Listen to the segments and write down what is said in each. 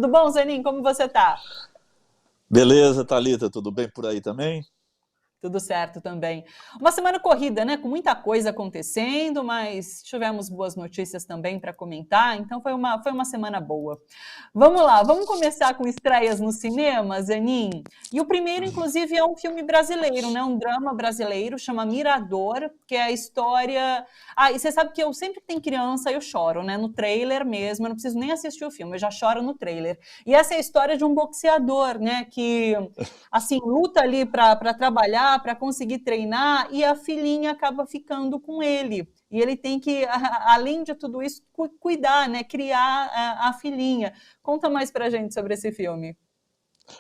Tudo bom, Zenin? Como você tá? Beleza, Thalita, tudo bem por aí também? Tudo certo também. Uma semana corrida, né? Com muita coisa acontecendo, mas tivemos boas notícias também para comentar, então foi uma semana boa. Vamos lá, vamos começar com estreias no cinema, Zenin. E o primeiro, inclusive, é um filme brasileiro, né? Um drama brasileiro, chama Mirador, que é a história. Ah, e você sabe que eu sempre que tem criança, eu choro, né? No trailer mesmo, eu não preciso nem assistir o filme, eu já choro no trailer. E essa é a história de um boxeador, né? Que assim, luta ali para trabalhar, para conseguir treinar, e a filhinha acaba ficando com ele. E ele tem que, além de tudo isso, cuidar, né? Criar a filhinha. Conta mais pra gente sobre esse filme.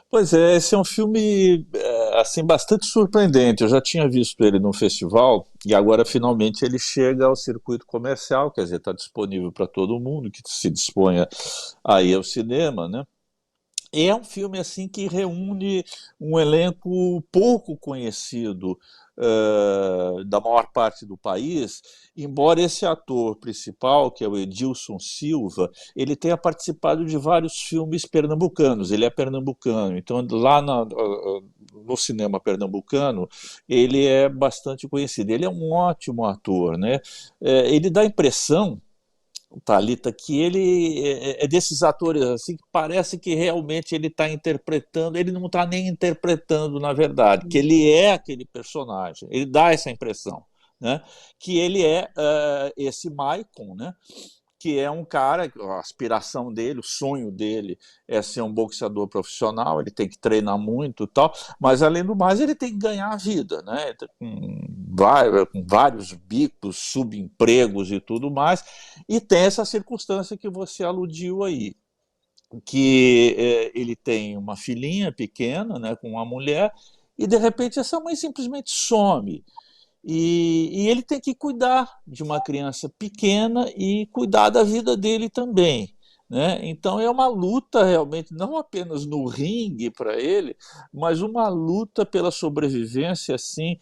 Pois é, esse é um filme assim bastante surpreendente. Eu já tinha visto ele no festival e agora finalmente ele chega ao circuito comercial, quer dizer, está disponível para todo mundo que se disponha a ir ao cinema, né? E é um filme assim que reúne um elenco pouco conhecido da maior parte do país, embora esse ator principal, que é o Edilson Silva, ele tenha participado de vários filmes pernambucanos, ele é pernambucano, então no cinema pernambucano ele é bastante conhecido, ele é um ótimo ator, né? Ele dá a impressão, Thalita, que ele é desses atores assim que parece que realmente ele está interpretando, ele não está nem interpretando na verdade, que ele é aquele personagem, ele dá essa impressão, né? Que ele é esse Maicon, né? Que é um cara, a aspiração dele, o sonho dele é ser um boxeador profissional, ele tem que treinar muito e tal, mas além do mais ele tem que ganhar a vida, né? Com vários bicos, subempregos e tudo mais, e tem essa circunstância que você aludiu aí, que ele tem uma filhinha pequena, né, com uma mulher, e de repente essa mãe simplesmente some. E ele tem que cuidar de uma criança pequena e cuidar da vida dele também. Né? Então é uma luta realmente, não apenas no ringue para ele, mas uma luta pela sobrevivência assim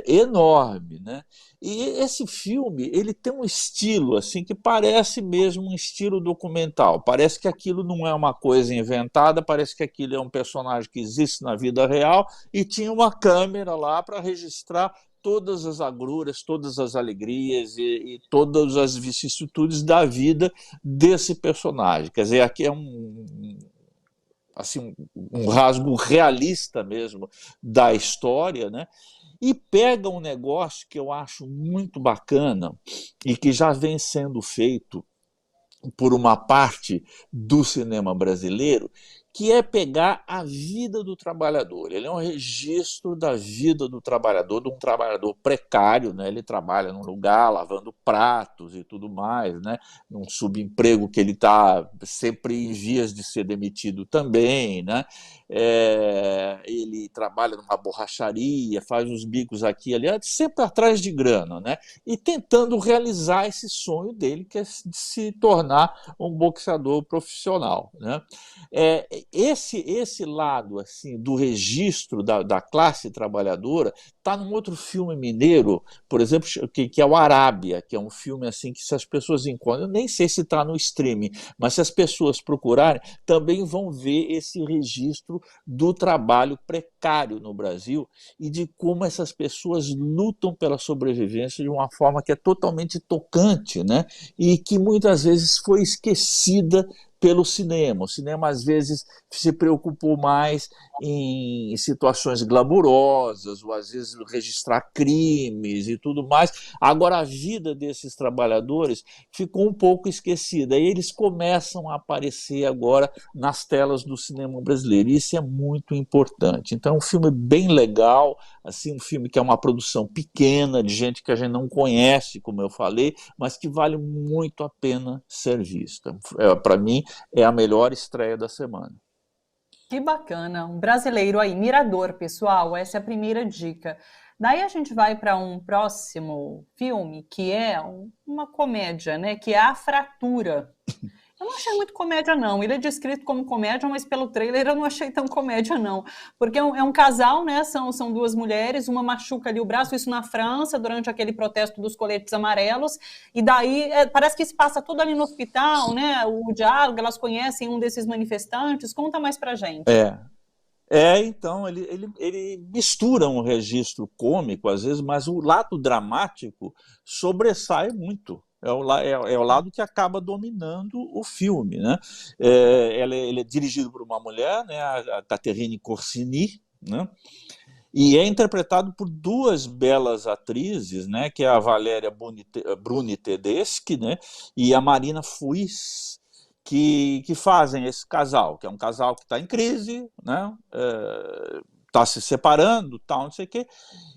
enorme. Né? E esse filme ele tem um estilo assim que parece mesmo um estilo documental. Parece que aquilo não é uma coisa inventada, parece que aquilo é um personagem que existe na vida real e tinha uma câmera lá para registrar todas as agruras, todas as alegrias e todas as vicissitudes da vida desse personagem. Quer dizer, aqui é assim, um rasgo realista mesmo da história, né? E pega um negócio que eu acho muito bacana e que já vem sendo feito por uma parte do cinema brasileiro, que é pegar a vida do trabalhador. Ele é um registro da vida do trabalhador, de um trabalhador precário, né? Ele trabalha num lugar lavando pratos e tudo mais, né? Num subemprego que ele está sempre em vias de ser demitido também, né? Ele trabalha numa borracharia, faz uns bicos aqui e ali, sempre atrás de grana, né? E tentando realizar esse sonho dele, que é de se tornar um boxeador profissional. Né? Esse lado assim do registro da classe trabalhadora está num outro filme mineiro, por exemplo, que é o Arábia, que é um filme assim que se as pessoas encontram, eu nem sei se está no streaming, mas se as pessoas procurarem, também vão ver esse registro do trabalho precário no Brasil e de como essas pessoas lutam pela sobrevivência de uma forma que é totalmente tocante, né? E que muitas vezes foi esquecida pelo cinema. O cinema, às vezes, se preocupou mais em situações glamourosas, ou às vezes registrar crimes e tudo mais. Agora, a vida desses trabalhadores ficou um pouco esquecida. E eles começam a aparecer agora nas telas do cinema brasileiro. E isso é muito importante. Então, é um filme bem legal, assim, um filme que é uma produção pequena, de gente que a gente não conhece, como eu falei, mas que vale muito a pena ser vista. Para mim, é a melhor estreia da semana. Que bacana, um brasileiro aí, Mirador, pessoal, essa é a primeira dica. Daí a gente vai para um próximo filme, que é uma comédia, né? Que é A Fratura. Eu não achei muito comédia, não. Ele é descrito como comédia, mas pelo trailer eu não achei tão comédia, não. Porque é um casal, né? São duas mulheres, uma machuca ali o braço, isso na França, durante aquele protesto dos coletes amarelos, e daí parece que se passa tudo ali no hospital, né? O diálogo, elas conhecem um desses manifestantes. Conta mais pra gente. É, então, ele mistura um registro cômico, às vezes, mas o lado dramático sobressai muito. É o lado que acaba dominando o filme, né? Ele é dirigido por uma mulher, né, a Catherine Corsini, né? E é interpretado por duas belas atrizes, né, que é a Valéria Bruni Tedeschi, né, e a Marina Fuiz, que fazem esse casal, que é um casal que está em crise, né, está se separando, tal, não sei o quê,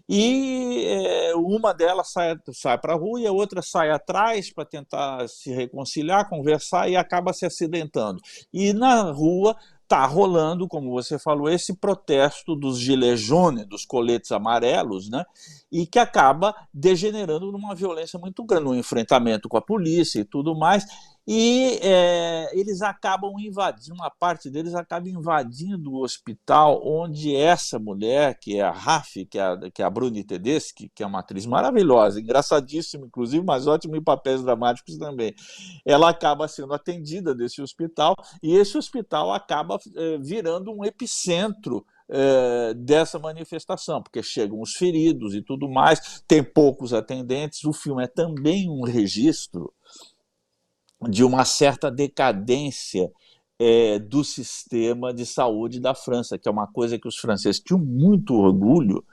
e uma delas sai para a rua e a outra sai atrás para tentar se reconciliar, conversar e acaba se acidentando. E na rua está rolando, como você falou, esse protesto dos gilets jaunes, dos coletes amarelos, né? E que acaba degenerando numa violência muito grande, um enfrentamento com a polícia e tudo mais. E eles acabam invadindo, uma parte deles acaba invadindo o hospital onde essa mulher, que é a Rafi, que é a Bruni Tedeschi, que é uma atriz maravilhosa, engraçadíssima, inclusive, mas ótima em papéis dramáticos também, ela acaba sendo atendida desse hospital, e esse hospital acaba virando um epicentro dessa manifestação, porque chegam os feridos e tudo mais, tem poucos atendentes. O filme é também um registro de uma certa decadência do sistema de saúde da França, que é uma coisa que os franceses tinham muito orgulho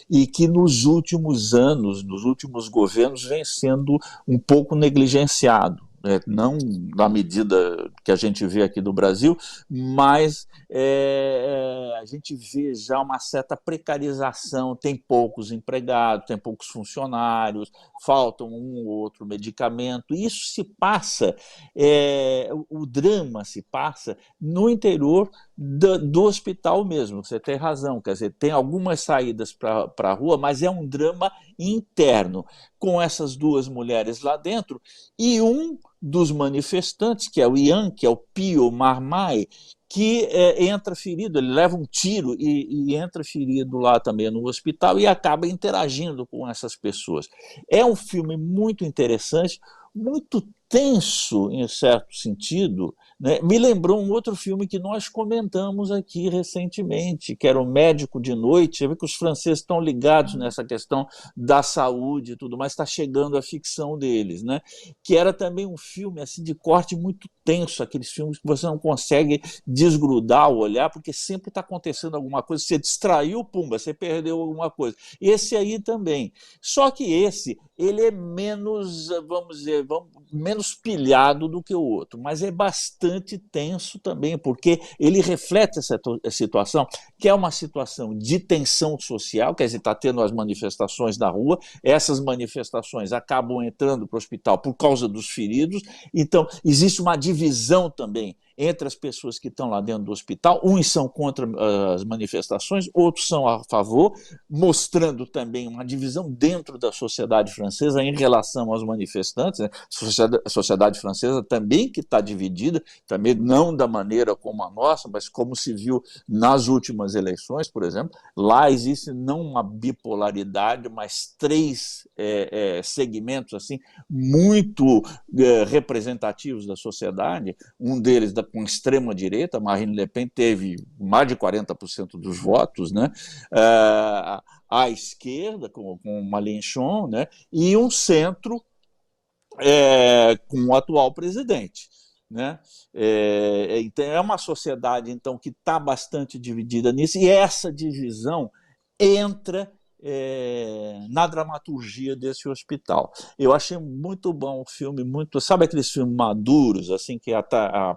e que nos últimos anos, nos últimos governos, vem sendo um pouco negligenciado. Não na medida que a gente vê aqui do Brasil, mas a gente vê já uma certa precarização, tem poucos empregados, tem poucos funcionários, faltam um ou outro medicamento. Isso se passa, o drama se passa no interior do hospital mesmo. Você tem razão, quer dizer, tem algumas saídas para a rua, mas é um drama interno, com essas duas mulheres lá dentro, e um dos manifestantes, que é o Ian, que é o Pio Marmaille, que entra ferido, ele leva um tiro e entra ferido lá também no hospital e acaba interagindo com essas pessoas. É um filme muito interessante, muito tenso, em certo sentido, né? Me lembrou um outro filme que nós comentamos aqui recentemente, que era O Médico de Noite. Você vê que os franceses estão ligados nessa questão da saúde e tudo mais, está chegando a ficção deles, né? Que era também um filme assim, de corte muito tenso, aqueles filmes que você não consegue desgrudar o olhar, porque sempre está acontecendo alguma coisa, você distraiu, pumba, você perdeu alguma coisa. Esse aí também. Só que ele é menos, vamos dizer, menos pilhado do que o outro, mas é bastante tenso também, porque ele reflete essa situação, que é uma situação de tensão social, quer dizer, está tendo as manifestações na rua, essas manifestações acabam entrando para o hospital por causa dos feridos, então existe uma divisão também entre as pessoas que estão lá dentro do hospital. Uns são contra as manifestações, outros são a favor, mostrando também uma divisão dentro da sociedade francesa em relação aos manifestantes, né? A sociedade francesa também que está dividida, também não da maneira como a nossa, mas como se viu nas últimas eleições, por exemplo. Lá existe não uma bipolaridade, mas três segmentos assim muito representativos da sociedade. Um deles com extrema-direita, Marine Le Pen teve mais de 40% dos votos, né? À esquerda, com Mélenchon, né? E um centro com o atual presidente. Né? Então, é uma sociedade então, que está bastante dividida nisso, e essa divisão entra na dramaturgia desse hospital. Eu achei muito bom o filme, muito, sabe aqueles filmes maduros, assim, que a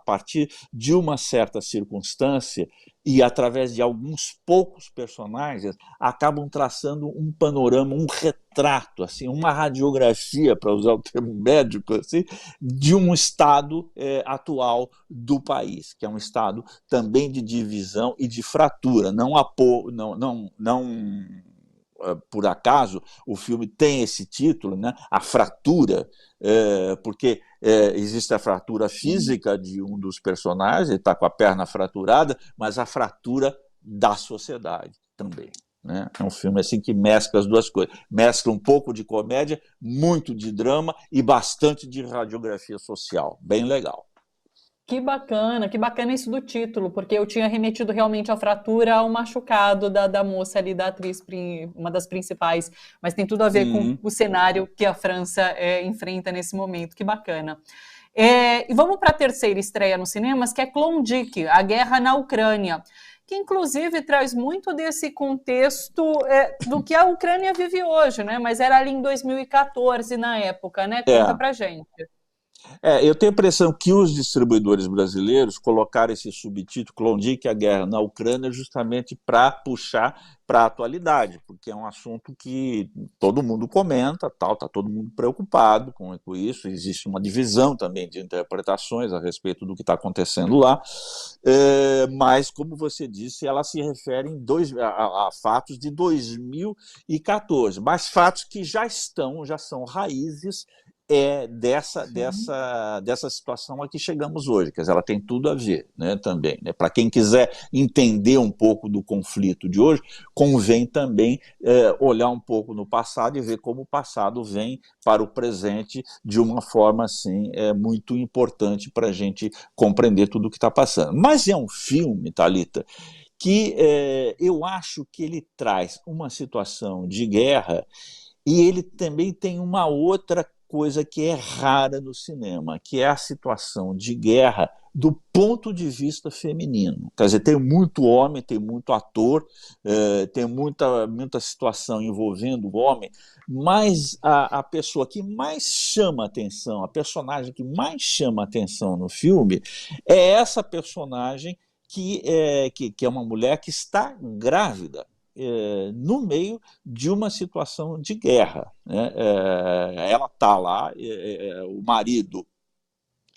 partir de uma certa circunstância e através de alguns poucos personagens acabam traçando um panorama, um retrato, assim, uma radiografia, para usar o termo médico, assim, de um estado atual do país, que é um estado também de divisão e de fratura. Não por acaso o filme tem esse título, né? A Fratura, porque existe a fratura física de um dos personagens, ele está com a perna fraturada, mas a fratura da sociedade também. Né? É um filme assim que mescla as duas coisas. Mescla um pouco de comédia, muito de drama e bastante de radiografia social. Bem legal. Que bacana isso do título, porque eu tinha remetido realmente a fratura ao machucado da moça ali, da atriz, uma das principais, mas tem tudo a ver com o cenário que a França enfrenta nesse momento. Que bacana. E vamos para a terceira estreia nos cinemas, que é Klondike, A Guerra na Ucrânia, que inclusive traz muito desse contexto do que a Ucrânia vive hoje, né? Mas era ali em 2014 na época, né? Conta pra gente. Eu tenho a impressão que os distribuidores brasileiros colocaram esse subtítulo, Klondike, a guerra na Ucrânia, justamente para puxar para a atualidade, porque é um assunto que todo mundo comenta, está todo mundo preocupado com isso, existe uma divisão também de interpretações a respeito do que está acontecendo lá, mas, como você disse, ela se refere a fatos de 2014, mas fatos que já são raízes dessa situação a que chegamos hoje. Quer dizer, ela tem tudo a ver, né, também. Né? Para quem quiser entender um pouco do conflito de hoje, convém também olhar um pouco no passado e ver como o passado vem para o presente de uma forma assim, muito importante para a gente compreender tudo o que está passando. Mas é um filme, Thalita, que eu acho que ele traz uma situação de guerra e ele também tem uma outra coisa que é rara no cinema, que é a situação de guerra do ponto de vista feminino. Quer dizer, tem muito homem, tem muito ator, tem muita situação envolvendo o homem, mas a pessoa que mais chama atenção, a personagem que mais chama atenção no filme é essa personagem que é uma mulher que está grávida. No meio de uma situação de guerra. Né? Ela está lá, o marido,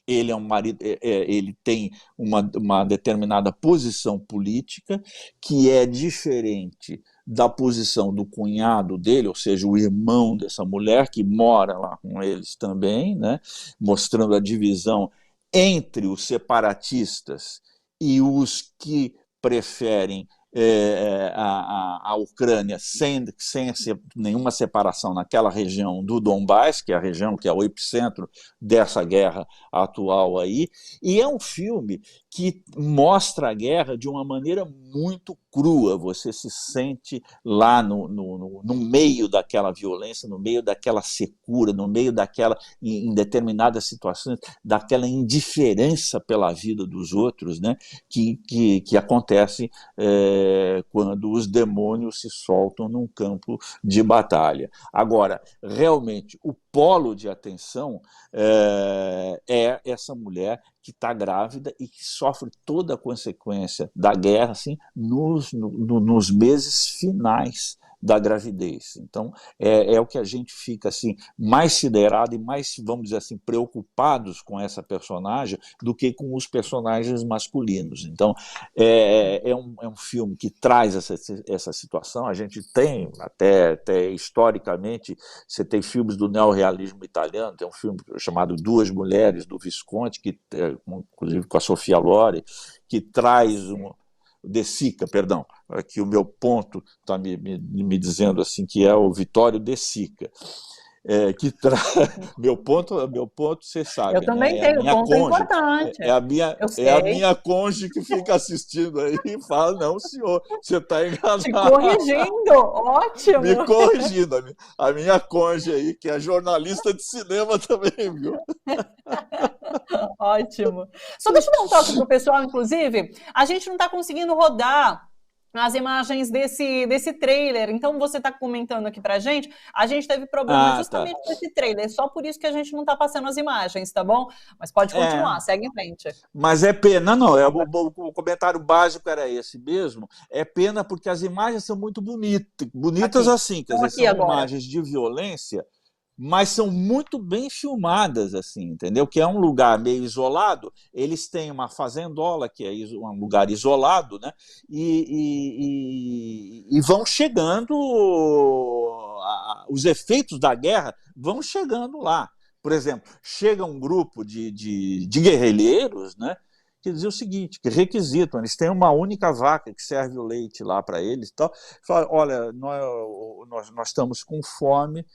ele é um marido, ele tem uma determinada posição política que é diferente da posição do cunhado dele, ou seja, o irmão dessa mulher que mora lá com eles também, né? Mostrando a divisão entre os separatistas e os que preferem a Ucrânia sem nenhuma separação naquela região do Donbás, que é a região que é o epicentro dessa guerra atual aí, e é um filme que mostra a guerra de uma maneira muito crua. Você se sente lá no meio daquela violência, no meio daquela secura, no meio daquela, em determinadas situações, daquela indiferença pela vida dos outros, né, que acontece quando os demônios se soltam num campo de batalha. Agora, realmente, o polo de atenção é essa mulher que está grávida e que sofre toda a consequência da guerra assim, nos meses finais da gravidez. Então, é o que a gente fica assim, mais siderado e mais, vamos dizer assim, preocupados com essa personagem do que com os personagens masculinos. Então, é um filme que traz essa situação. A gente tem, até historicamente, você tem filmes do neorrealismo italiano, tem um filme chamado Duas Mulheres, do Visconti, que, inclusive com a Sofia Loren, que traz De Sica, perdão, aqui o meu ponto está me dizendo assim que é o Vittorio De Sica, que traz meu ponto, você sabe, eu também né? tenho, o ponto é importante. É a minha cônjuge que fica assistindo aí e fala, não, senhor, você está enganado. Te corrigindo, ótimo. Me corrigindo, a minha cônjuge aí, que é jornalista de cinema também, viu? Ótimo. Só deixa eu dar um toque pro pessoal, inclusive, a gente não está conseguindo rodar as imagens desse trailer, então você está comentando aqui pra gente, a gente teve problema justamente com esse trailer, só por isso que a gente não está passando as imagens, tá bom? Mas pode continuar, segue em frente. Mas é pena, não, o comentário básico era esse mesmo, é pena porque as imagens são muito bonitas aqui, assim, quer dizer, são agora imagens de violência, mas são muito bem filmadas, assim, entendeu? Que é um lugar meio isolado, eles têm uma fazendola, que é um lugar isolado, né? E vão chegando, os efeitos da guerra vão chegando lá. Por exemplo, chega um grupo de guerrilheiros, né, que dizia o seguinte, que requisitam, eles têm uma única vaca que serve o leite lá para eles e tal. Fala, olha, nós estamos com fome,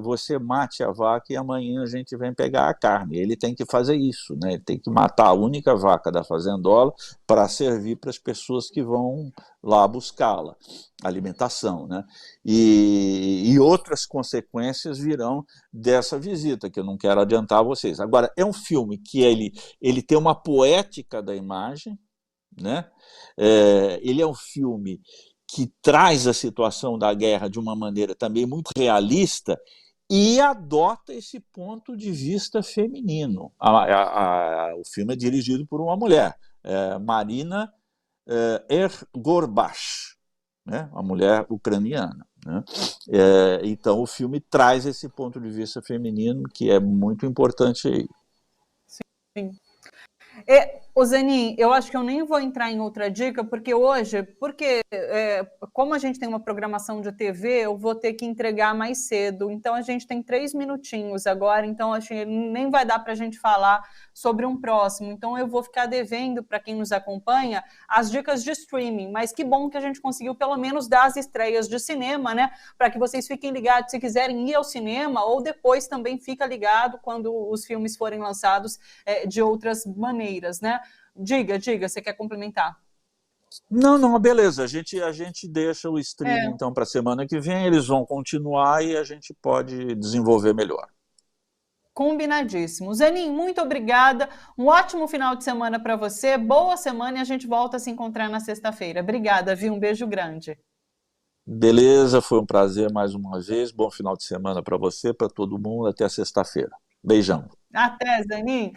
você mate a vaca e amanhã a gente vem pegar a carne. Ele tem que fazer isso, né? Ele tem que matar a única vaca da fazendola para servir para as pessoas que vão lá buscá-la, alimentação, né? E outras consequências virão dessa visita, que eu não quero adiantar a vocês. Agora, é um filme que ele tem uma poética da imagem, né? Ele é um filme que traz a situação da guerra de uma maneira também muito realista e adota esse ponto de vista feminino. O filme é dirigido por uma mulher, Marina Ergorbach, né? Uma mulher ucraniana, né? Então o filme traz esse ponto de vista feminino que é muito importante aí. Sim. Ô Zanin, eu acho que eu nem vou entrar em outra dica, porque hoje, como a gente tem uma programação de TV, eu vou ter que entregar mais cedo, então a gente tem 3 minutinhos agora, então acho que nem vai dar para a gente falar sobre um próximo, então eu vou ficar devendo para quem nos acompanha as dicas de streaming, mas que bom que a gente conseguiu pelo menos dar as estreias de cinema, né, para que vocês fiquem ligados se quiserem ir ao cinema, ou depois também fica ligado quando os filmes forem lançados de outras maneiras, né? Diga, você quer complementar? Não, beleza, a gente deixa o streaming então para a semana que vem, eles vão continuar e a gente pode desenvolver melhor. Combinadíssimo. Zanin, muito obrigada, um ótimo final de semana para você, boa semana e a gente volta a se encontrar na sexta-feira. Obrigada, viu? Um beijo grande. Beleza, foi um prazer mais uma vez, bom final de semana para você, para todo mundo, até sexta-feira. Beijão. Até, Zanin.